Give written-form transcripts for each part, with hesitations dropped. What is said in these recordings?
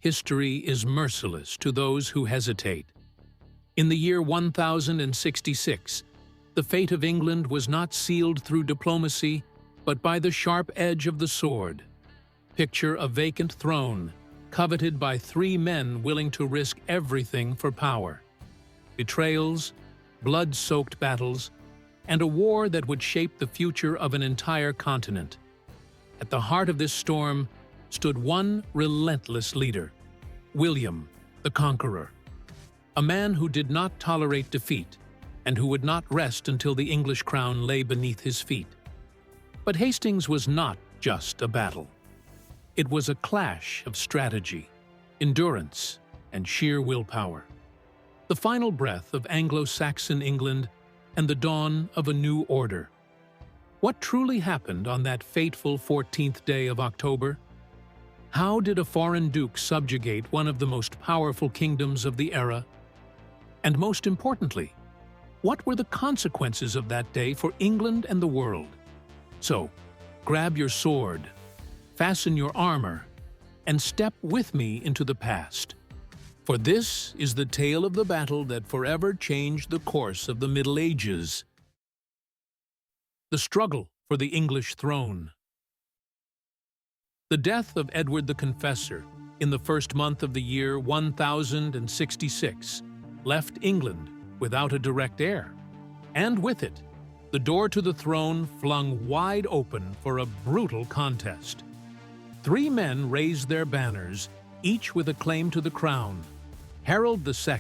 history is merciless to those who hesitate. In the year 1066, the fate of England was not sealed through diplomacy, but by the sharp edge of the sword. Picture a vacant throne, coveted by three men willing to risk everything for power. Betrayals, blood-soaked battles, and a war that would shape the future of an entire continent. At the heart of this storm stood one relentless leader, William, the Conqueror, a man who did not tolerate defeat and who would not rest until the English crown lay beneath his feet. But Hastings was not just a battle. It was a clash of strategy, endurance, and sheer willpower. The final breath of Anglo-Saxon England and the dawn of a new order. What truly happened on that fateful 14th day of October? How did a foreign duke subjugate one of the most powerful kingdoms of the era? And most importantly, what were the consequences of that day for England and the world? So, grab your sword, fasten your armor, and step with me into the past. For this is the tale of the battle that forever changed the course of the Middle Ages. The struggle for the English throne. The death of Edward the Confessor in the first month of the year 1066 left England without a direct heir, and with it, the door to the throne flung wide open for a brutal contest. Three men raised their banners, each with a claim to the crown. Harold II,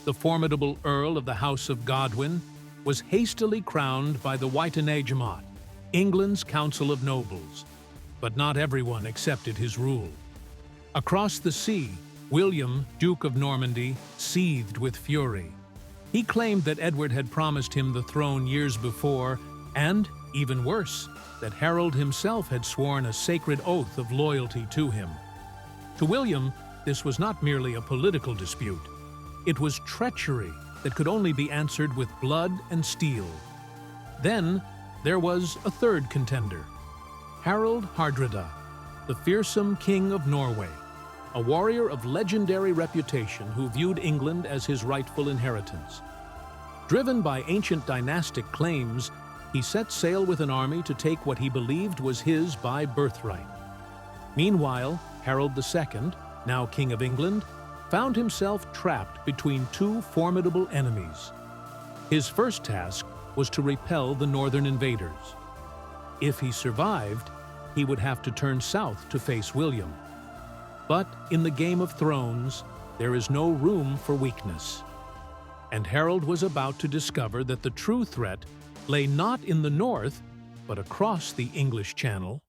the formidable Earl of the House of Godwin, was hastily crowned by the Witenagemot, England's Council of Nobles. But not everyone accepted his rule. Across the sea, William, Duke of Normandy, seethed with fury. He claimed that Edward had promised him the throne years before, and, even worse, that Harold himself had sworn a sacred oath of loyalty to him. To William, this was not merely a political dispute. It was treachery that could only be answered with blood and steel. Then, there was a third contender, Harald Hardrada, the fearsome King of Norway, a warrior of legendary reputation who viewed England as his rightful inheritance. Driven by ancient dynastic claims, he set sail with an army to take what he believed was his by birthright. Meanwhile, Harold II, now King of England, found himself trapped between two formidable enemies. His first task was to repel the northern invaders. If he survived, he would have to turn south to face William. But in the Game of Thrones, there is no room for weakness. And Harold was about to discover that the true threat lay not in the north, but across the English Channel.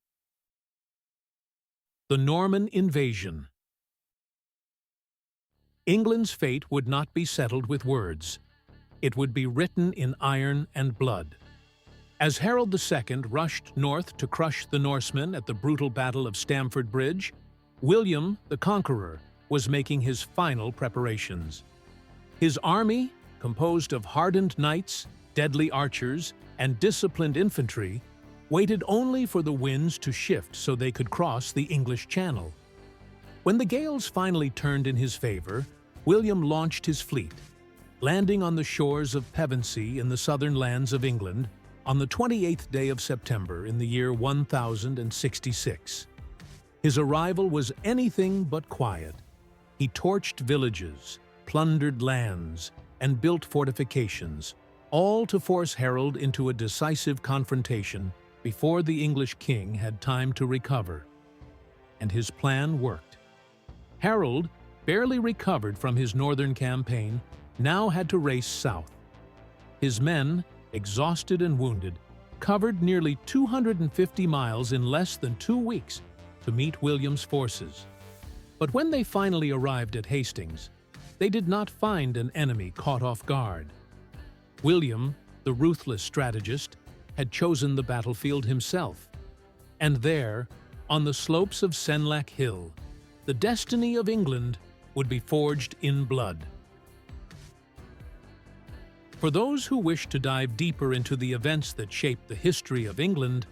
The Norman Invasion. England's fate would not be settled with words. It would be written in iron and blood. As Harold II rushed north to crush the Norsemen at the brutal Battle of Stamford Bridge, William, the Conqueror, was making his final preparations. His army, composed of hardened knights, deadly archers, and disciplined infantry, waited only for the winds to shift so they could cross the English Channel. When the gales finally turned in his favor, William launched his fleet, landing on the shores of Pevensey in the southern lands of England on the 28th day of September in the year 1066. His arrival was anything but quiet. He torched villages, plundered lands, and built fortifications, all to force Harold into a decisive confrontation before the English king had time to recover. And his plan worked. Harold, barely recovered from his northern campaign, now had to race south. His men, exhausted and wounded, covered nearly 250 miles in less than 2 weeks to meet William's forces. But when they finally arrived at Hastings, they did not find an enemy caught off guard. William, the ruthless strategist, had chosen the battlefield himself. And there, on the slopes of Senlac Hill, the destiny of England would be forged in blood. For those who wish to dive deeper into the events that shaped the history of England,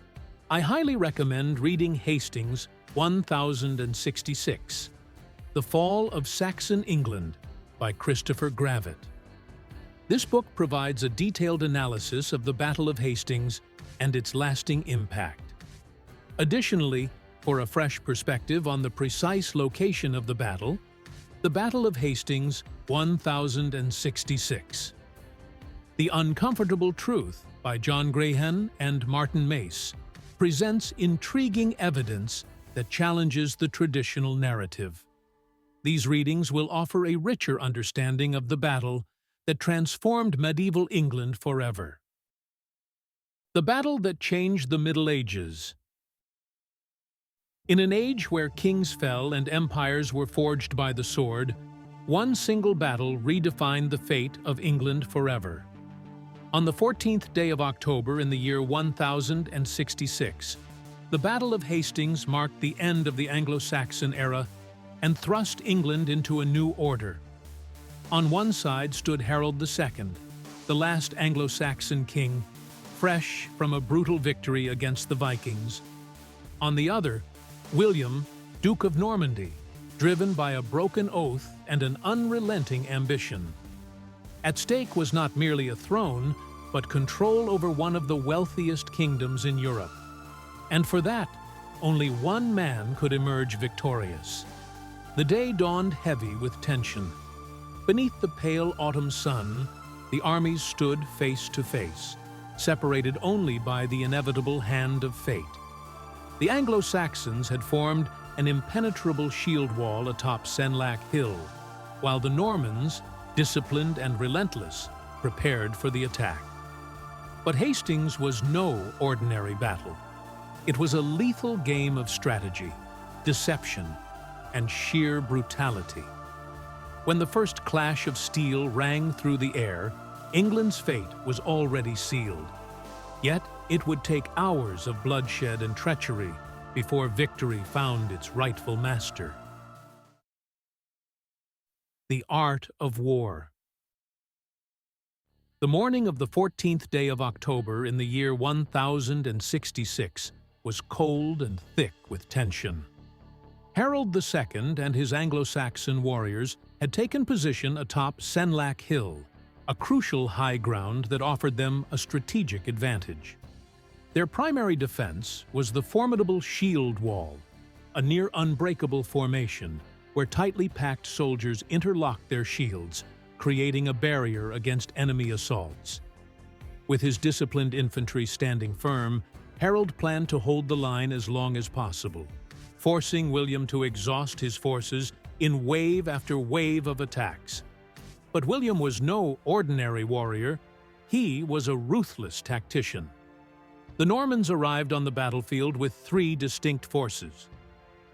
I highly recommend reading Hastings 1066, The Fall of Saxon England by Christopher Gravitt. This book provides a detailed analysis of the Battle of Hastings and its lasting impact. Additionally, for a fresh perspective on the precise location of the Battle of Hastings 1066. The Uncomfortable Truth by John Graham and Martin Mace presents intriguing evidence that challenges the traditional narrative. These readings will offer a richer understanding of the battle that transformed medieval England forever. The battle that changed the Middle Ages. In an age where kings fell and empires were forged by the sword, one single battle redefined the fate of England forever. On the 14th day of October in the year 1066, the Battle of Hastings marked the end of the Anglo-Saxon era and thrust England into a new order. On one side stood Harold II, the last Anglo-Saxon king, fresh from a brutal victory against the Vikings. On the other, William, Duke of Normandy, driven by a broken oath and an unrelenting ambition. At stake was not merely a throne, but control over one of the wealthiest kingdoms in Europe. And for that, only one man could emerge victorious. The day dawned heavy with tension. Beneath the pale autumn sun, the armies stood face to face, separated only by the inevitable hand of fate. The Anglo-Saxons had formed an impenetrable shield wall atop Senlac Hill, while the Normans, disciplined and relentless, prepared for the attack. But Hastings was no ordinary battle. It was a lethal game of strategy, deception, and sheer brutality. When the first clash of steel rang through the air, England's fate was already sealed. Yet it would take hours of bloodshed and treachery before victory found its rightful master. The Art of War. The morning of the 14th day of October in the year 1066 was cold and thick with tension. Harold II and his Anglo-Saxon warriors had taken position atop Senlac Hill, a crucial high ground that offered them a strategic advantage. Their primary defense was the formidable shield wall, a near-unbreakable formation where tightly packed soldiers interlocked their shields, creating a barrier against enemy assaults. With his disciplined infantry standing firm, Harold planned to hold the line as long as possible, forcing William to exhaust his forces in wave after wave of attacks. But William was no ordinary warrior. He was a ruthless tactician. The Normans arrived on the battlefield with three distinct forces.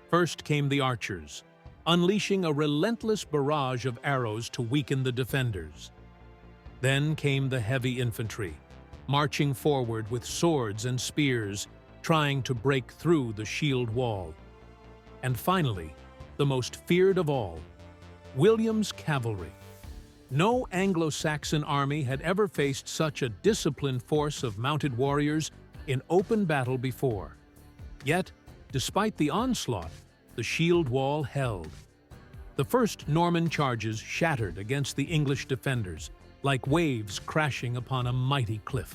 First came the archers, unleashing a relentless barrage of arrows to weaken the defenders. Then came the heavy infantry, marching forward with swords and spears, trying to break through the shield wall. And finally, the most feared of all, William's cavalry. No Anglo-Saxon army had ever faced such a disciplined force of mounted warriors in open battle before. Yet, despite the onslaught, the shield wall held. The first Norman charges shattered against the English defenders, like waves crashing upon a mighty cliff.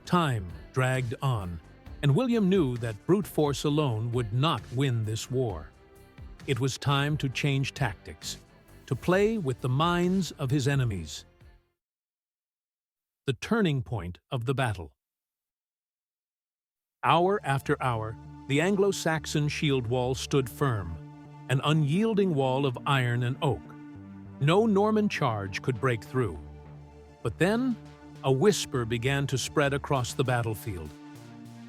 Time dragged on, and William knew that brute force alone would not win this war. It was time to change tactics, to play with the minds of his enemies. The turning point of the battle. Hour after hour, the Anglo-Saxon shield wall stood firm, an unyielding wall of iron and oak. No Norman charge could break through. But then, a whisper began to spread across the battlefield.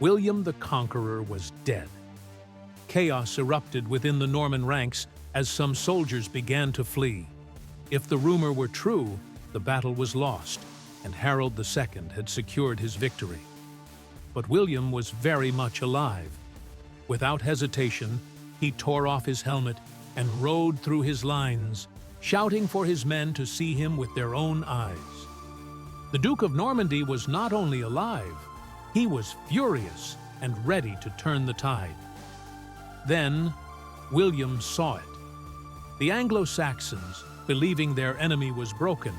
William the Conqueror was dead. Chaos erupted within the Norman ranks as some soldiers began to flee. If the rumor were true, the battle was lost, and Harold II had secured his victory. But William was very much alive. Without hesitation, he tore off his helmet and rode through his lines, shouting for his men to see him with their own eyes. The Duke of Normandy was not only alive, he was furious and ready to turn the tide. Then, William saw it. The Anglo-Saxons, believing their enemy was broken,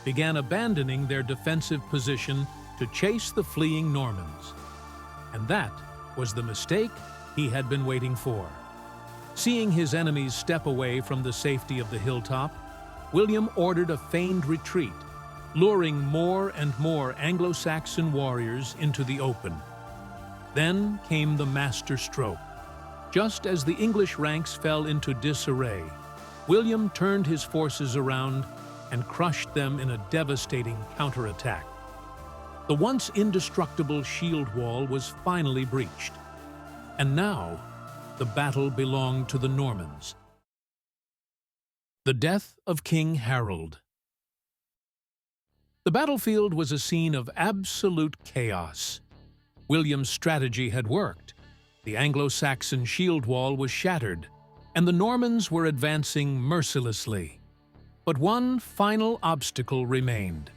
began abandoning their defensive position to chase the fleeing Normans. And that was the mistake he had been waiting for. Seeing his enemies step away from the safety of the hilltop, William ordered a feigned retreat, luring more and more Anglo-Saxon warriors into the open. Then came the master stroke. Just as the English ranks fell into disarray, William turned his forces around and crushed them in a devastating counterattack. The once indestructible shield wall was finally breached. And now, the battle belonged to the Normans. The death of King Harold. The battlefield was a scene of absolute chaos. William's strategy had worked. The Anglo-Saxon shield wall was shattered, and the Normans were advancing mercilessly. But one final obstacle remained: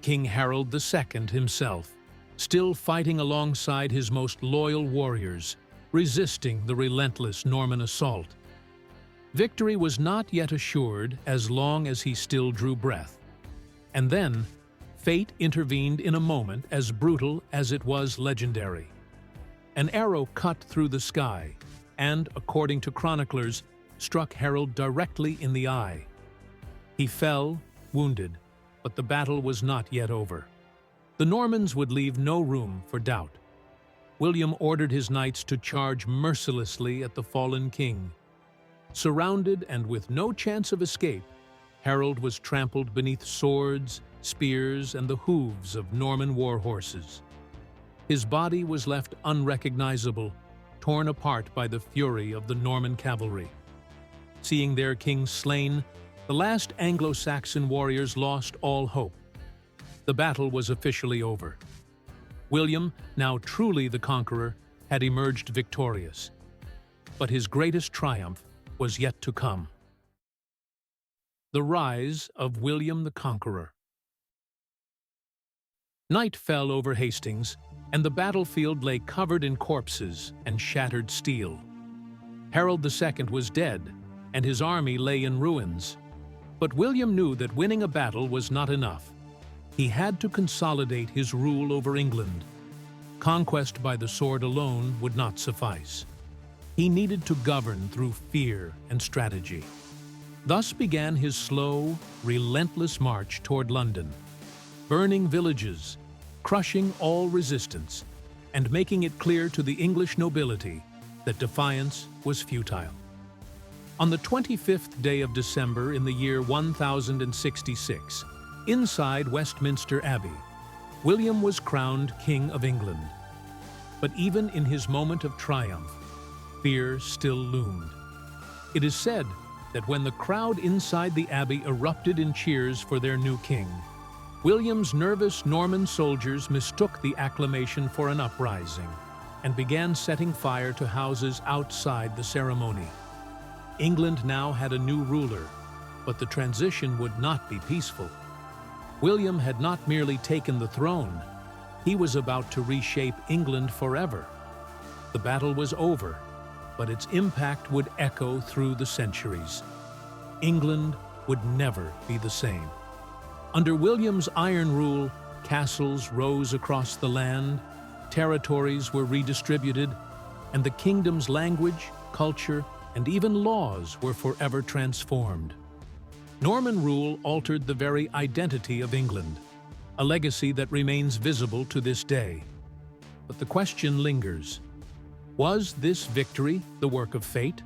King Harold II himself, still fighting alongside his most loyal warriors, resisting the relentless Norman assault. Victory was not yet assured as long as he still drew breath. And then, fate intervened in a moment as brutal as it was legendary. An arrow cut through the sky and, according to chroniclers, struck Harold directly in the eye. He fell, wounded, but the battle was not yet over. The Normans would leave no room for doubt. William ordered his knights to charge mercilessly at the fallen king. Surrounded and with no chance of escape, Harold was trampled beneath swords, spears, and the hooves of Norman war horses. His body was left unrecognizable, torn apart by the fury of the Norman cavalry. Seeing their king slain, the last Anglo-Saxon warriors lost all hope. The battle was officially over. William, now truly the conqueror, had emerged victorious. But his greatest triumph was yet to come. The rise of William the Conqueror. Night fell over Hastings, and the battlefield lay covered in corpses and shattered steel. Harold II was dead, and his army lay in ruins. But William knew that winning a battle was not enough. He had to consolidate his rule over England. Conquest by the sword alone would not suffice. He needed to govern through fear and strategy. Thus began his slow, relentless march toward London, burning villages, crushing all resistance, and making it clear to the English nobility that defiance was futile. On the 25th day of December in the year 1066, inside Westminster Abbey, William was crowned King of England. But even in his moment of triumph, fear still loomed. It is said that when the crowd inside the abbey erupted in cheers for their new king, William's nervous Norman soldiers mistook the acclamation for an uprising and began setting fire to houses outside the ceremony. England now had a new ruler, but the transition would not be peaceful. William had not merely taken the throne, he was about to reshape England forever. The battle was over, but its impact would echo through the centuries. England would never be the same. Under William's iron rule, castles rose across the land, territories were redistributed, and the kingdom's language, culture, and even laws were forever transformed. Norman rule altered the very identity of England, a legacy that remains visible to this day. But the question lingers: was this victory the work of fate,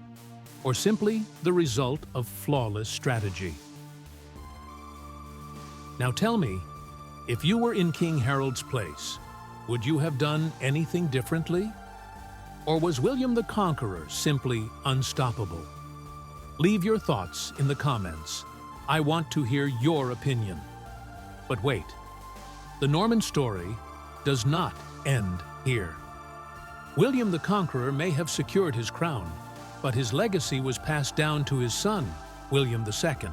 or simply the result of flawless strategy? Now tell me, if you were in King Harold's place, would you have done anything differently? Or was William the Conqueror simply unstoppable? Leave your thoughts in the comments. I want to hear your opinion. But wait, the Norman story does not end here. William the Conqueror may have secured his crown, but his legacy was passed down to his son, William II,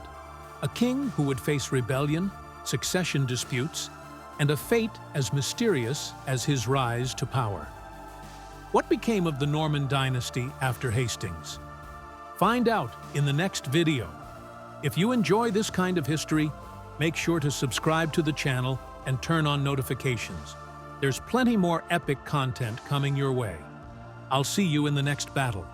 a king who would face rebellion, succession disputes, and a fate as mysterious as his rise to power. What became of the Norman dynasty after Hastings? Find out in the next video. If you enjoy this kind of history, make sure to subscribe to the channel and turn on notifications. There's plenty more epic content coming your way. I'll see you in the next battle.